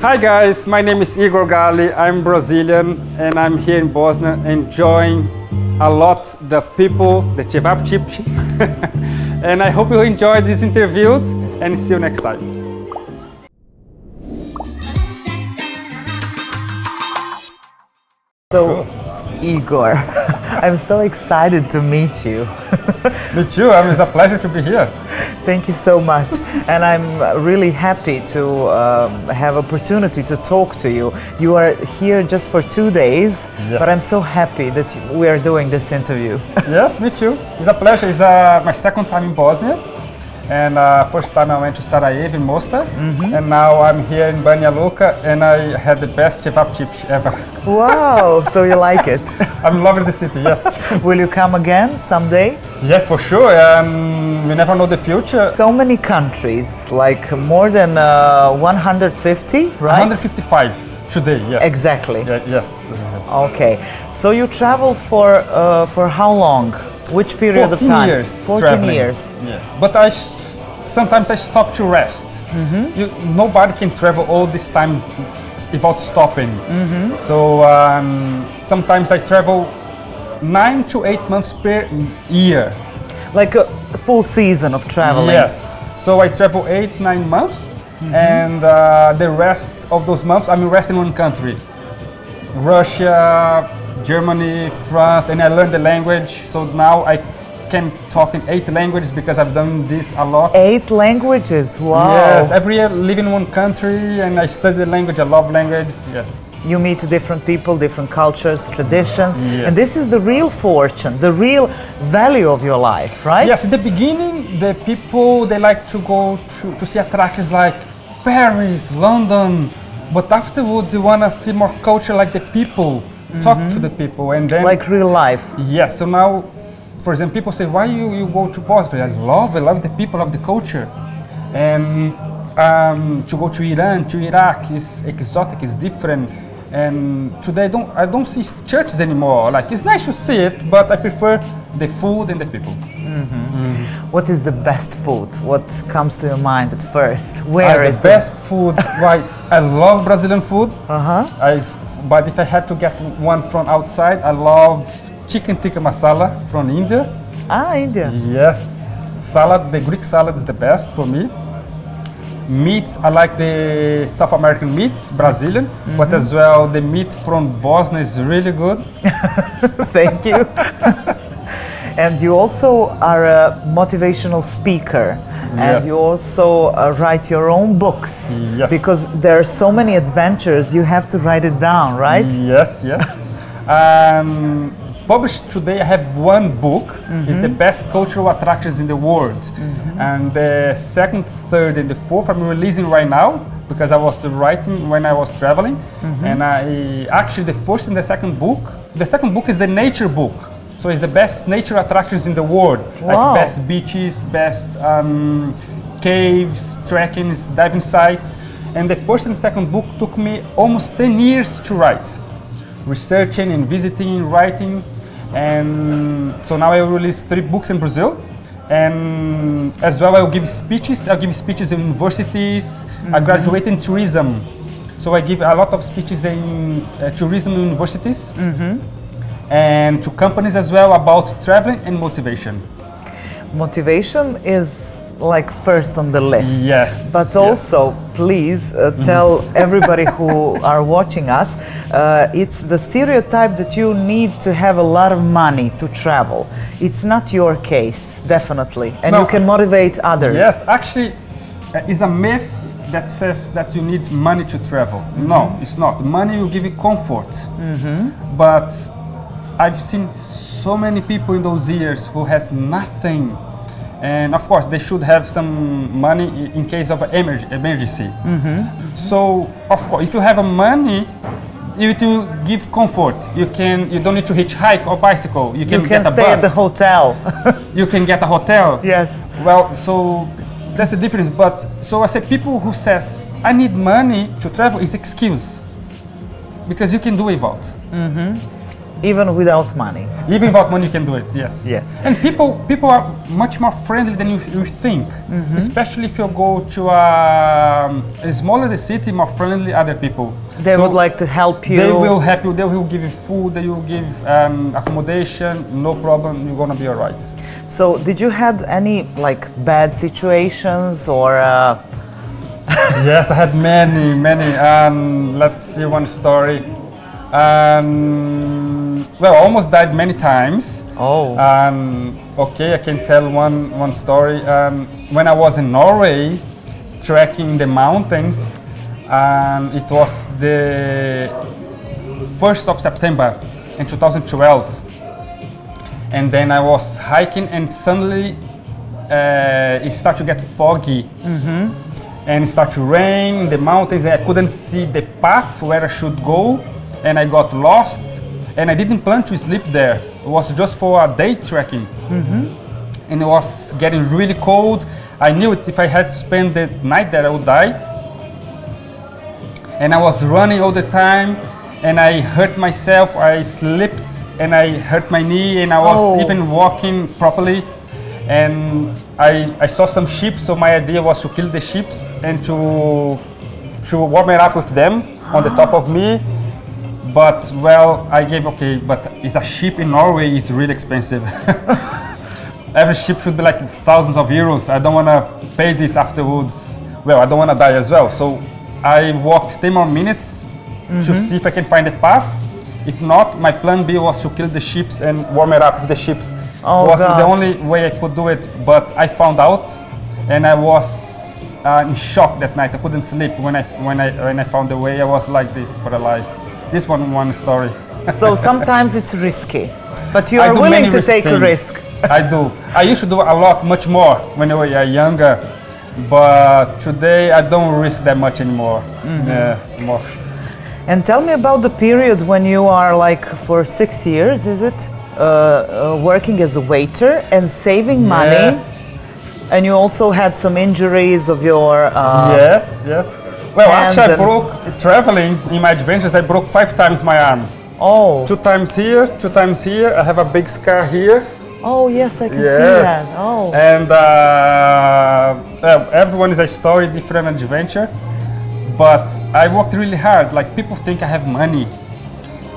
Hi guys, my name is Igor Galli. I'm Brazilian and I'm here in Bosnia enjoying a lot the people, the Recreativci. And I hope you enjoyed this interview and see you next time. So, Igor, I'm so excited to meet you. Me too, it's a pleasure to be here. Thank you so much. And I'm really happy to have opportunity to talk to you. You are here just for 2 days, yes. But I'm so happy that we are doing this interview. Yes, me too. It's a pleasure. It's my second time in Bosnia. And first time I went to Sarajevo in Mostar, and now I'm here in Banja Luka, and I had the best Recreativci ever. Wow, so you like it? I'm loving the city, yes. Will you come again someday? Yeah, for sure. We never know the future. So many countries, like more than 150, right? 155 today, yes. Exactly. Yeah, yes. Okay, so you travel for how long? Which period of time? 14 years. 14 traveling. years. Yes, but sometimes I stop to rest. Nobody can travel all this time without stopping. So sometimes I travel 9 to 8 months per year. Like a full season of traveling. Yes. So I travel 8-9 months, and the rest of those months I'm resting in one country. Russia, Germany, France, and I learned the language. So now I can talk in 8 languages because I've done this a lot. 8 languages, wow. Yes, every year live in one country and I study the language, I love language, yes. You meet different people, different cultures, traditions, Yes. and this is the real fortune, the real value of your life, right? Yes, in the beginning, the people, they like to go to see attractions like Paris, London, but afterwards you want to see more culture like the people, talk to the people, and then... Like real life. Yes, so now, for example, people say, why you go to Bosnia? I love the people, love the culture. And to go to Iran, to Iraq is exotic, is different. And today I don't see churches anymore. Like, it's nice to see it, but I prefer the food and the people. What is the best food? What comes to your mind at first? Where is the best food? Right, I love Brazilian food. But if I have to get one from outside, I love chicken tikka masala from India. Ah, India. Yes, salad. The Greek salad is the best for me. Meats, I like the South American meats, Brazilian, but as well the meat from Bosnia is really good. Thank you. And you also are a motivational speaker, and you also write your own books. Yes. Because there are so many adventures, you have to write it down, right? Yes, yes. Published today, I have one book. It's the best cultural attractions in the world. And the second, third, and the fourth I'm releasing right now because I was writing when I was traveling. And actually the first and the second book is the nature book. So it's the best nature attractions in the world. Wow. Like best beaches, best caves, trekkings, diving sites. And the first and second book took me almost 10 years to write. Researching and visiting, writing. And so now I will release 3 books in Brazil. And as well I will give speeches. I'll give speeches in universities. I graduate in tourism. So I give a lot of speeches in tourism universities. And to companies as well about traveling and motivation. Motivation is like first on the list. Yes. But also, please tell everybody who are watching us, it's the stereotype that you need to have a lot of money to travel. It's not your case, definitely. And you can motivate others. Yes, actually, it's a myth that says that you need money to travel. No, it's not. Money will give you comfort. But I've seen so many people in those years who has nothing. And of course, they should have some money in case of an emergency. So, of course, if you have money, it will give comfort. You don't need to hitchhike or bicycle. You can get a stay bus. at the hotel. You can get a hotel. Yes. Well, so that's the difference. But so I say, people who says I need money to travel is excuse, because you can do without. Even without money. Even without money, you can do it. Yes. Yes. And people are much more friendly than you think. Especially if you go to a smaller the city, more friendly other people. They would like to help you. They will help you. They will give you food. They will give accommodation. No problem. You're gonna be alright. So, did you had any like bad situations or? Yes, I had many. Let's see one story. Well, I almost died many times. Oh. Okay, I can tell one story. When I was in Norway, trekking the mountains, and it was the 1st of September in 2012. And then I was hiking, and suddenly it started to get foggy. And it started to rain, the mountains, and I couldn't see the path where I should go. And I got lost, and I didn't plan to sleep there. It was just for a day trekking. And it was getting really cold. I knew it, if I had to spend the night there, I would die. And I was running all the time, and I hurt myself. I slipped, and I hurt my knee, and I was even walking properly. And I saw some sheep, so my idea was to kill the sheep and to warm it up with them on the top of me. But well, I gave okay, but it's a sheep in Norway is really expensive. Every sheep should be like thousands of euros. I don't want to pay this afterwards. Well, I don't want to die as well. So I walked 10 more minutes to see if I can find a path. If not, my plan B was to kill the sheep and warm it up with the sheep. Oh, was God. the only way I could do it. But I found out, and I was in shock that night. I couldn't sleep when I found the way. I was like this, paralyzed. This one story. So sometimes it's risky, but you are willing to take a risk. I do. I used to do a lot, much more when I was younger, but today I don't risk that much anymore. Yeah, more. And tell me about the period when you are like for 6 years, is it, working as a waiter and saving money? Yes. And you also had some injuries of your. Yes. Well, actually, I broke traveling in my adventures. I broke 5 times my arm. Oh. 2 times here, 2 times here. I have a big scar here. Oh yes, I can see that. Oh. And everyone is a story, different adventure. But I worked really hard. Like people think I have money.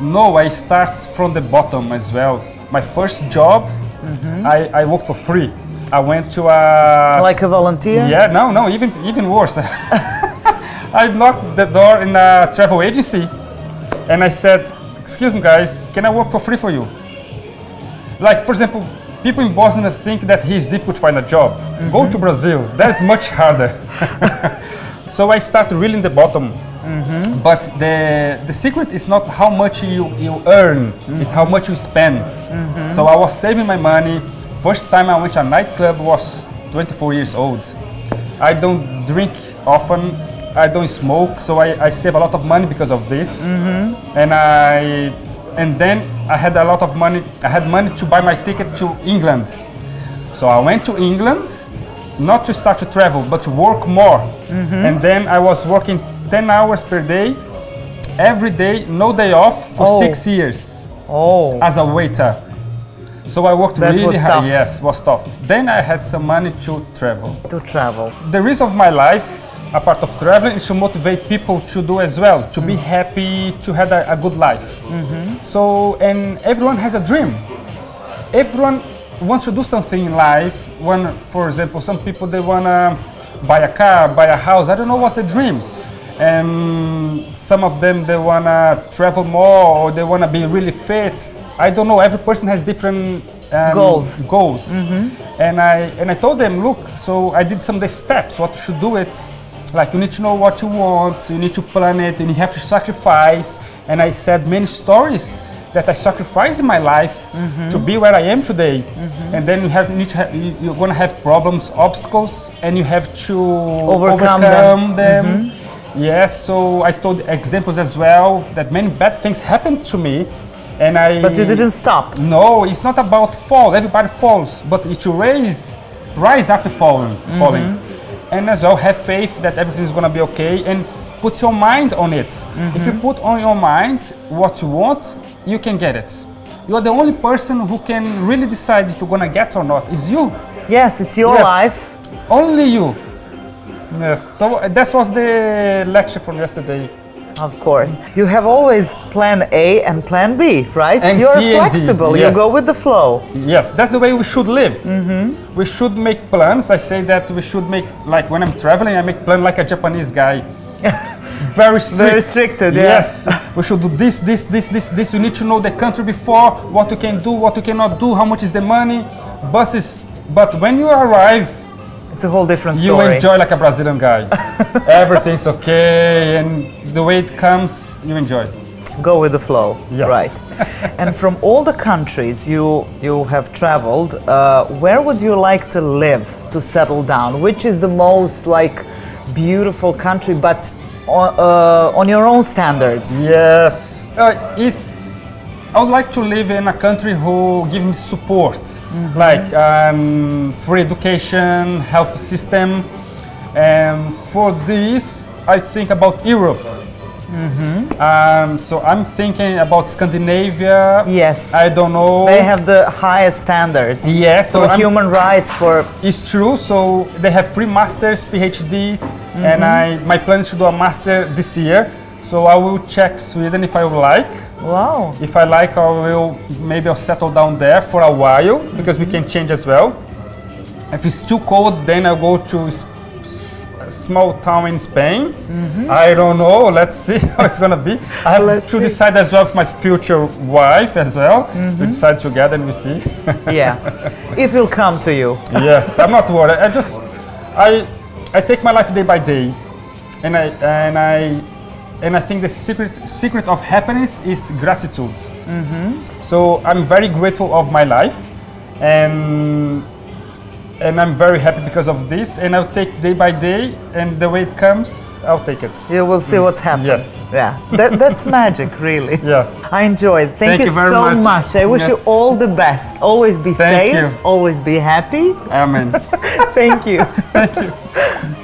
No, I start from the bottom as well. My first job, I worked for free. I went to a like a volunteer. Yeah, no, even worse. I knocked the door in a travel agency, and I said, "Excuse me, guys, can I work for free for you?" Like, for example, people in Bosnia think that it's difficult to find a job. Go to Brazil, that's much harder. So I started really in the bottom. But the secret is not how much you earn, it's how much you spend. So I was saving my money. First time I went to a nightclub was 24 years old. I don't drink often. I don't smoke, so I save a lot of money because of this. And then I had a lot of money. I had money to buy my ticket to England. So I went to England, not to start to travel, but to work more. And then I was working 10 hours per day, every day, no day off for 6 years as a waiter. So I worked really hard. Yes, was tough. Then I had some money to travel. The reason of my life, a part of traveling, is to motivate people to do as well, to be happy, to have a good life. So, and everyone has a dream. Everyone wants to do something in life. When, for example, some people, they want to buy a car, buy a house. I don't know what's the dreams. And some of them, they want to travel more, or they want to be really fit. I don't know, every person has different goals. And I told them, look, so I did some of the steps, what you should do it. Like, you need to know what you want, you need to plan it, and you have to sacrifice. And I said many stories that I sacrificed in my life to be where I am today. And then you're going to have problems, obstacles, and you have to overcome them. Yes, so I told examples as well that many bad things happened to me. But you didn't stop. No, it's not about fall. Everybody falls, but it's to rise after falling. And as well, have faith that everything is going to be okay, and put your mind on it. If you put on your mind what you want, you can get it. you are the only person who can really decide if you're gonna get or not. It's you. Yes, it's your Yes. life. Only you. Yes. So that was the lecture from yesterday. Of course. You have always plan A and plan B, right? And You're C and D, flexible. yes. You go with the flow. Yes, that's the way we should live. We should make plans. I say that we should make, like when I'm traveling, I make plan like a Japanese guy. Very strict. Very restricted, yeah. Yes, we should do this. You need to know the country before, what you can do, what you cannot do, how much is the money, buses. But when you arrive, It's a whole different you story. enjoy like a Brazilian guy. Everything's okay, and the way it comes, you enjoy. Go with the flow. Yes. Right. And from all the countries you have traveled, where would you like to live, to settle down? Which is the most like beautiful country, but on your own standards? Yes, I would like to live in a country who gives me support, like free education, health system, and for this I think about Europe. So I'm thinking about Scandinavia. Yes. I don't know. They have the highest standards. Yes, so for human rights, for it's true. So they have free masters, PhDs, and my plan is to do a master this year. So I will check Sweden if I would like. wow. If I like, maybe I'll settle down there for a while because we can change as well. If it's too cold, then I'll go to a small town in Spain. I don't know. Let's see how it's gonna be. I have to decide as well with my future wife as well. We decide together and we see. Yeah. It will come to you. Yes, I'm not worried. I take my life day by day, and I think the secret of happiness is gratitude. So I'm very grateful of my life, and I'm very happy because of this. And I'll take day by day, and the way it comes, I'll take it. You will see what's happening. Yes. Yeah. That's magic, really. Yes. I enjoyed. Thank you very so much. much. I wish you Yes. all the best. Always be Thank safe. you. Always be happy. Amen. Thank you. Thank you.